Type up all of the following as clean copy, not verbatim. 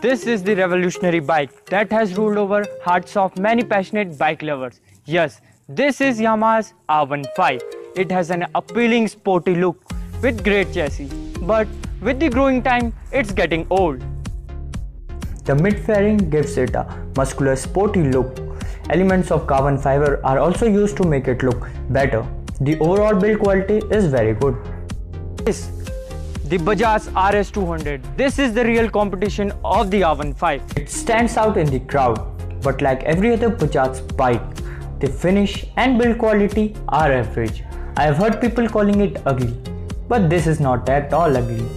This is the revolutionary bike that has ruled over hearts of many passionate bike lovers. Yes, this is Yamaha's R15. It has an appealing sporty look with great chassis, but with the growing time, it's getting old. The mid-fairing gives it a muscular sporty look. Elements of carbon fiber are also used to make it look better. The overall build quality is very good. The Bajaj RS200. This is the real competition of the R15. It stands out in the crowd, but like every other Bajaj bike, the finish and build quality are average. I have heard people calling it ugly, but this is not at all ugly.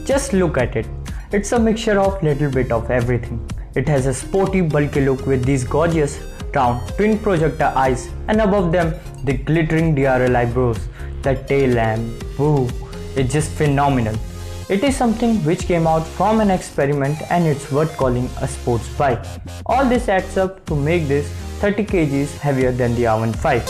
Just look at it. It's a mixture of little bit of everything. It has a sporty, bulky look with these gorgeous, round, twin projector eyes, and above them, the glittering DRL eyebrows. The tail lamp, woo! It's just phenomenal. It is something which came out from an experiment and it's worth calling a sports bike. All this adds up to make this 30 kgs heavier than the R15.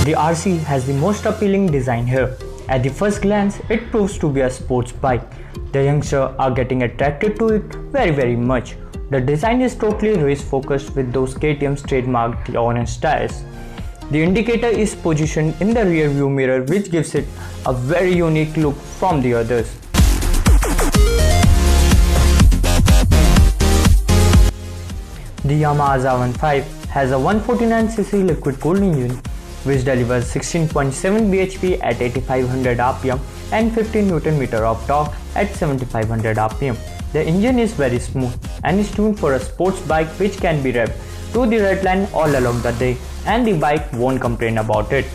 The RC has the most appealing design here. At the first glance, it proves to be a sports bike. The youngsters are getting attracted to it very much. The design is totally race focused with those KTM's trademarked orange tires. The indicator is positioned in the rear view mirror, which gives it a very unique look from the others. The Yamaha's R15 has a 149cc liquid cooled engine which delivers 16.7 bhp at 8500 rpm and 15 Nm of torque at 7500 rpm. The engine is very smooth and is tuned for a sports bike which can be revved to the red line all along the day, and the bike won't complain about it.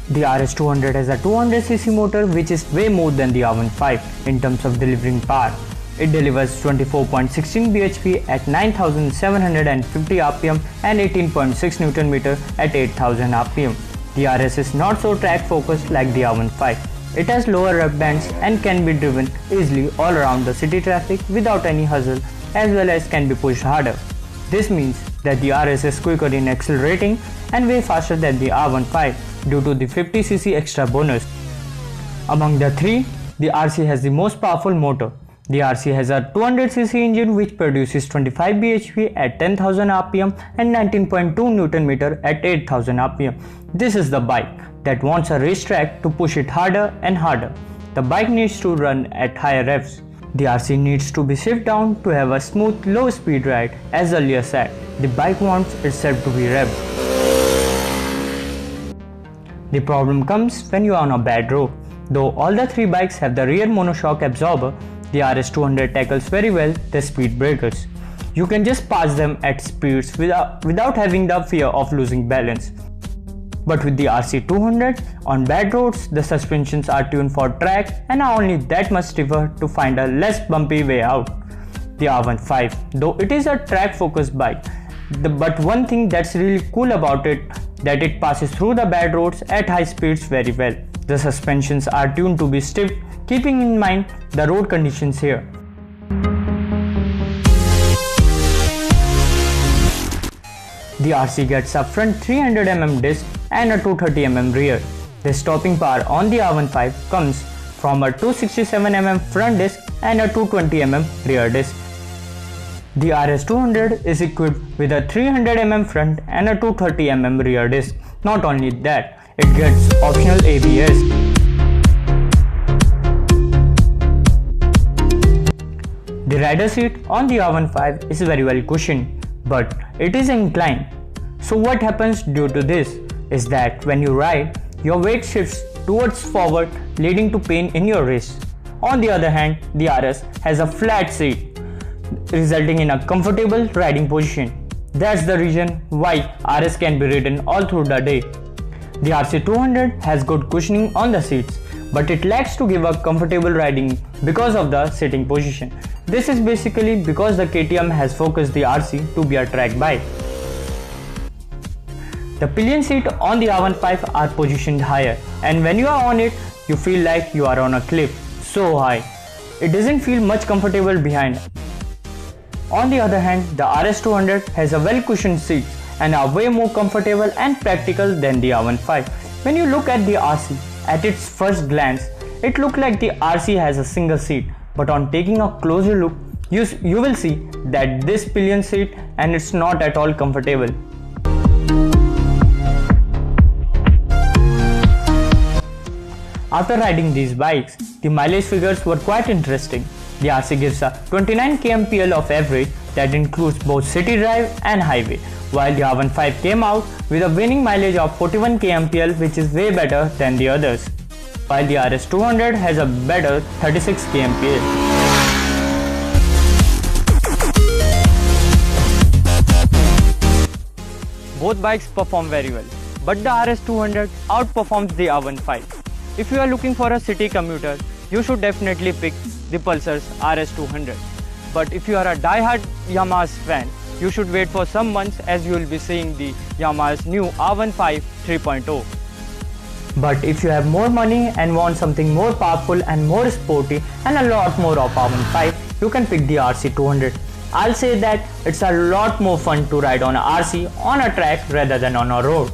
The RS200 has a 200cc motor which is way more than the R15 in terms of delivering power. It delivers 24.16 bhp at 9750 rpm and 18.6 Nm at 8000 rpm. The RS is not so track focused like the R15. It has lower rev bands and can be driven easily all around the city traffic without any hustle, as well as can be pushed harder. This means that the RS is quicker in accelerating and way faster than the R15 due to the 50cc extra bonus. Among the three, the RC has the most powerful motor. The RC has a 200cc engine which produces 25 bhp at 10,000 rpm and 19.2 Nm at 8,000 rpm. This is the bike that wants a racetrack to push it harder and harder. The bike needs to run at higher revs. The RC needs to be shifted down to have a smooth, low-speed ride. As earlier said, the bike wants itself to be revved. The problem comes when you are on a bad road. Though all the three bikes have the rear monoshock absorber, the RS200 tackles very well the speed breakers. You can just pass them at speeds without having the fear of losing balance. But with the RC200, on bad roads, the suspensions are tuned for track and are only that much stiffer to find a less bumpy way out. The R15, though it is a track-focused bike, but one thing that's really cool about it, that it passes through the bad roads at high speeds very well. The suspensions are tuned to be stiff, keeping in mind the road conditions here. The RC gets a front 300mm disc and a 230mm rear. The stopping power on the R15 comes from a 267mm front disc and a 220mm rear disc. The RS200 is equipped with a 300mm front and a 230mm rear disc. Not only that, it gets optional ABS. The rider seat on the R15 is very well cushioned, but it is inclined. So what happens due to this is that when you ride, your weight shifts towards forward, leading to pain in your wrist. On the other hand, the RS has a flat seat, resulting in a comfortable riding position. That's the reason why RS can be ridden all through the day. The RC200 has good cushioning on the seats, but it lacks to give a comfortable riding because of the sitting position. This is basically because the KTM has focused the RC to be a track bike. The pillion seat on the R15 are positioned higher, and when you are on it, you feel like you are on a cliff, so high. It doesn't feel much comfortable behind. On the other hand, the RS200 has a well-cushioned seat and are way more comfortable and practical than the R15. When you look at the RC, at its first glance, it looks like the RC has a single seat, but on taking a closer look, you will see that this pillion seat and it's not at all comfortable. After riding these bikes, the mileage figures were quite interesting. The RC gives a 29 kmpl of average that includes both city drive and highway, while the R15 came out with a winning mileage of 41 kmpl, which is way better than the others, while the RS200 has a better 36 kmpl. Both bikes perform very well, but the RS200 outperforms the R15. If you are looking for a city commuter, you should definitely pick the Pulsar's RS200. But if you are a die-hard Yamaha's fan, you should wait for some months as you will be seeing the Yamaha's new R15 3.0. But if you have more money and want something more powerful and more sporty and a lot more of R15, you can pick the RC200. I'll say that it's a lot more fun to ride on a RC on a track rather than on a road.